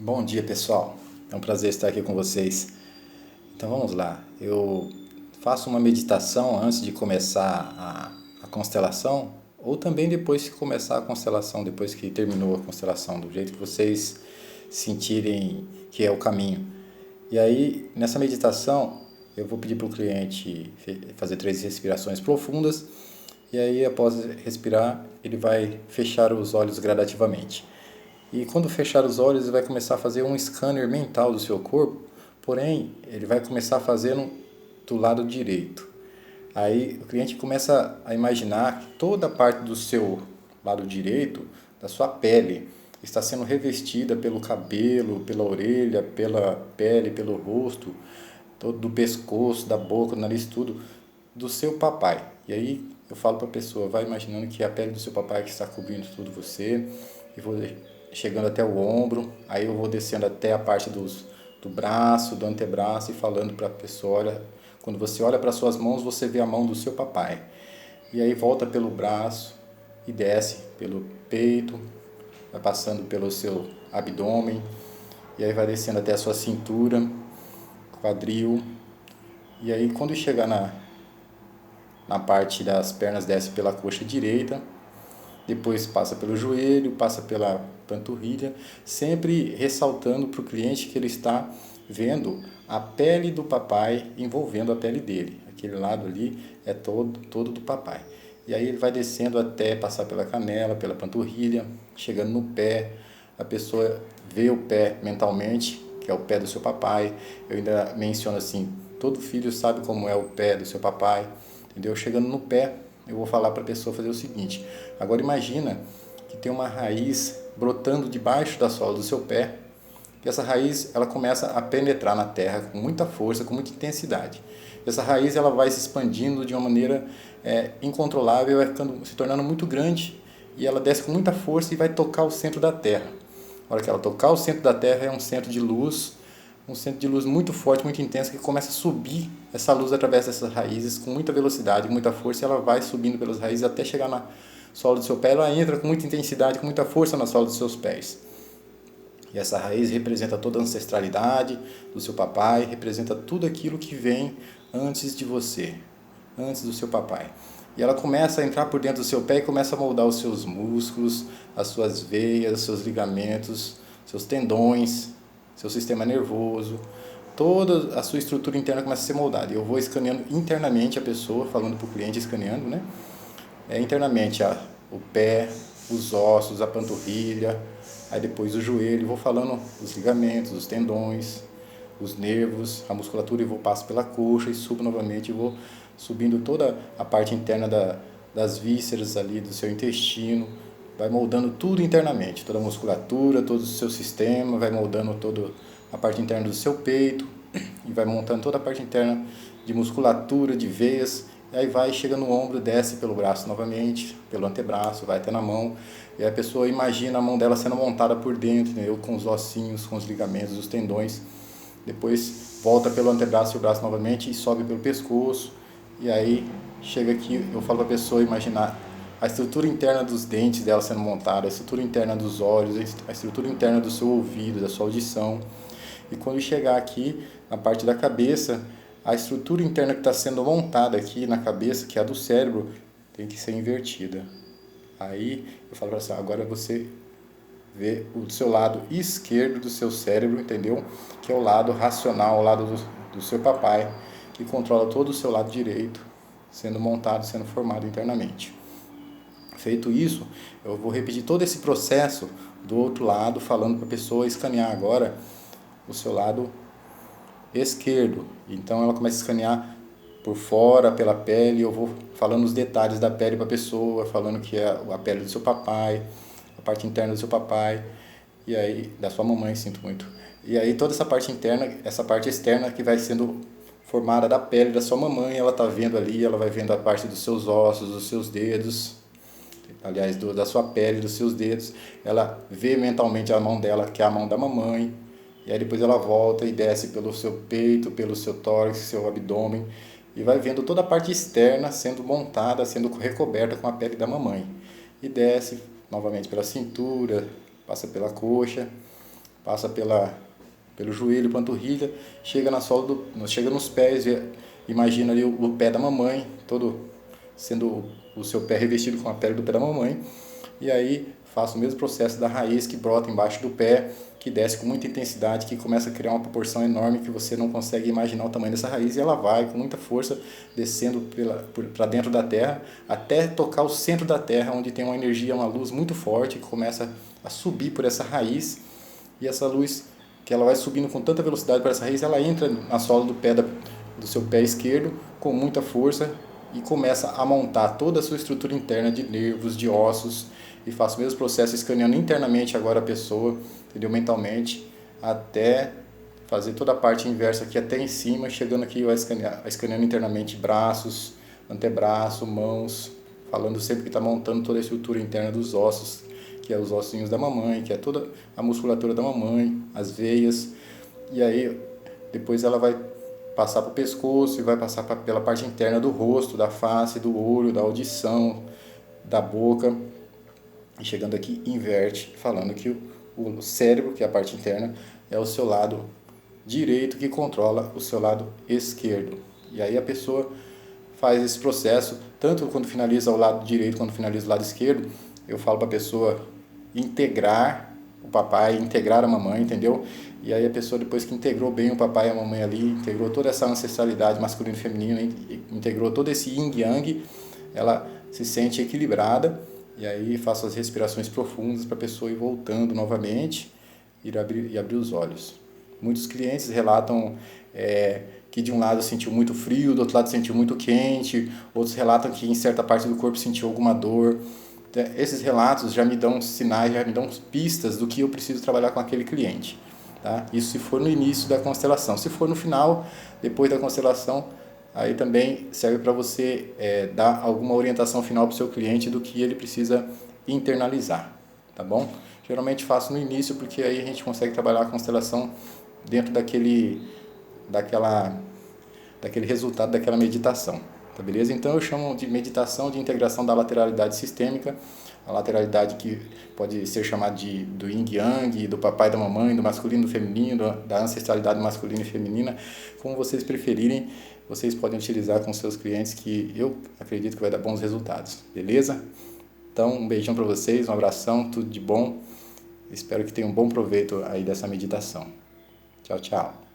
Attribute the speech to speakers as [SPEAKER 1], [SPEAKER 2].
[SPEAKER 1] Bom dia, pessoal. É um prazer estar aqui com vocês. Então vamos lá. Eu faço uma meditação antes de começar a constelação, ou também depois que começar a constelação, depois que terminou a constelação, do jeito que vocês sentirem que é o caminho. E aí, nessa meditação, eu vou pedir para o cliente fazer 3 respirações profundas, e aí, após respirar, ele vai fechar os olhos gradativamente. E quando fechar os olhos, ele vai começar a fazer um scanner mental do seu corpo, porém, ele vai começar fazendo do lado direito. Aí o cliente começa a imaginar que toda a parte do seu lado direito, da sua pele, está sendo revestida pelo cabelo, pela orelha, pela pele, pelo rosto, todo do pescoço, da boca, do nariz, tudo do seu papai. E aí eu falo para a pessoa, vai imaginando que é a pele do seu papai que está cobrindo tudo você, e vou chegando até o ombro, aí eu vou descendo até a parte do braço, do antebraço e falando para a pessoa, olha, quando você olha para suas mãos, você vê a mão do seu papai. E aí volta pelo braço e desce pelo peito, vai passando pelo seu abdômen, e aí vai descendo até a sua cintura, quadril. E aí quando chegar na parte das pernas, desce pela coxa direita, depois passa pelo joelho, passa pela panturrilha, sempre ressaltando para o cliente que ele está vendo a pele do papai envolvendo a pele dele. Aquele lado ali é todo do papai. E aí ele vai descendo até passar pela canela, pela panturrilha, chegando no pé. A pessoa vê o pé mentalmente, que é o pé do seu papai. Eu ainda menciono assim, todo filho sabe como é o pé do seu papai, entendeu? Chegando no pé, eu vou falar para a pessoa fazer o seguinte. Agora imagina que tem uma raiz brotando debaixo da sola do seu pé, e essa raiz ela começa a penetrar na terra com muita força, com muita intensidade. Essa raiz ela vai se expandindo de uma maneira incontrolável, vai ficando, se tornando muito grande, e ela desce com muita força e vai tocar o centro da terra. A hora que ela tocar o centro da terra é um centro de luz muito forte, muito intenso, que começa a subir essa luz através dessas raízes com muita velocidade, com muita força, e ela vai subindo pelas raízes até chegar na sola do seu pé. Ela entra com muita intensidade, com muita força na sola dos seus pés. E essa raiz representa toda a ancestralidade do seu papai, representa tudo aquilo que vem antes de você, antes do seu papai. E ela começa a entrar por dentro do seu pé e começa a moldar os seus músculos, as suas veias, seus ligamentos, seus tendões, seu sistema nervoso, toda a sua estrutura interna começa a ser moldada. E eu vou escaneando internamente a pessoa, falando para o cliente, escaneando, né? Internamente o pé, os ossos, a panturrilha, aí depois o joelho, vou falando os ligamentos, os tendões, os nervos, a musculatura, e vou passo pela coxa e subo novamente e vou subindo toda a parte interna das vísceras ali do seu intestino, vai moldando tudo internamente, toda a musculatura, todo o seu sistema, vai moldando toda a parte interna do seu peito e vai montando toda a parte interna de musculatura, de veias, e aí vai, chega no ombro, desce pelo braço novamente, pelo antebraço, vai até na mão, e a pessoa imagina a mão dela sendo montada por dentro, entendeu? Com os ossinhos, com os ligamentos, os tendões, depois volta pelo antebraço e o braço novamente e sobe pelo pescoço, e aí chega aqui, eu falo para a pessoa imaginar a estrutura interna dos dentes dela sendo montada, a estrutura interna dos olhos, a estrutura interna do seu ouvido, da sua audição. E quando chegar aqui na parte da cabeça, a estrutura interna que está sendo montada aqui na cabeça, que é a do cérebro, tem que ser invertida. Aí eu falo para você, agora você vê o seu lado esquerdo do seu cérebro, entendeu? Que é o lado racional, o lado do seu papai, que controla todo o seu lado direito, sendo montado, sendo formado internamente. Feito isso, eu vou repetir todo esse processo do outro lado, falando para a pessoa escanear agora o seu lado esquerdo. Então ela começa a escanear por fora, pela pele, eu vou falando os detalhes da pele para a pessoa, falando que é a pele do seu papai, a parte interna do seu papai, e aí da sua mamãe, sinto muito. E aí toda essa parte interna, essa parte externa que vai sendo formada da pele da sua mamãe, ela tá vendo ali, ela vai vendo a parte dos seus ossos, dos seus dedos, aliás, da sua pele, dos seus dedos, ela vê mentalmente a mão dela, que é a mão da mamãe, e aí depois ela volta e desce pelo seu peito, pelo seu tórax, seu abdômen, e vai vendo toda a parte externa sendo montada, sendo recoberta com a pele da mamãe. E desce novamente pela cintura, passa pela coxa, passa pelo joelho, panturrilha, chega na sola chega nos pés, imagina ali o pé da mamãe, todo sendo o seu pé revestido com a pele do pé da mamãe, e aí faço o mesmo processo da raiz que brota embaixo do pé, que desce com muita intensidade, que começa a criar uma proporção enorme que você não consegue imaginar o tamanho dessa raiz, e ela vai com muita força descendo para dentro da terra, até tocar o centro da terra, onde tem uma energia, uma luz muito forte, que começa a subir por essa raiz, e essa luz, que ela vai subindo com tanta velocidade para essa raiz, ela entra na sola do seu pé esquerdo com muita força, e começa a montar toda a sua estrutura interna de nervos, de ossos, e faço o mesmo processo escaneando internamente agora a pessoa, entendeu? Mentalmente, até fazer toda a parte inversa aqui até em cima, chegando aqui escaneando internamente braços, antebraço, mãos, falando sempre que está montando toda a estrutura interna dos ossos, que é os ossinhos da mamãe, que é toda a musculatura da mamãe, as veias, e aí depois ela vai passar para o pescoço e vai passar pela parte interna do rosto, da face, do olho, da audição, da boca, e chegando aqui inverte, falando que o cérebro, que é a parte interna, é o seu lado direito que controla o seu lado esquerdo. E aí a pessoa faz esse processo, tanto quando finaliza o lado direito quanto finaliza o lado esquerdo, eu falo para a pessoa integrar o papai, integrar a mamãe, entendeu? E aí a pessoa, depois que integrou bem o papai e a mamãe ali, integrou toda essa ancestralidade masculina e feminina, integrou todo esse yin yang, ela se sente equilibrada, e aí faço as respirações profundas para a pessoa ir voltando novamente e abrir os olhos. Muitos clientes relatam que de um lado sentiu muito frio, do outro lado sentiu muito quente, outros relatam que em certa parte do corpo sentiu alguma dor. Esses relatos já me dão sinais, já me dão pistas do que eu preciso trabalhar com aquele cliente. Tá? Isso se for no início da constelação. Se for no final, depois da constelação, aí também serve para você dar alguma orientação final para o seu cliente do que ele precisa internalizar, tá bom? Geralmente faço no início, porque aí a gente consegue trabalhar a constelação dentro daquele resultado daquela meditação, tá beleza? Então eu chamo de meditação de integração da lateralidade sistêmica, a lateralidade que pode ser chamada do yin yang, do papai e da mamãe, do masculino e do feminino, da ancestralidade masculina e feminina, como vocês preferirem, vocês podem utilizar com seus clientes, que eu acredito que vai dar bons resultados, beleza? Então, um beijão para vocês, um abração, tudo de bom. Espero que tenham um bom proveito aí dessa meditação. Tchau, tchau.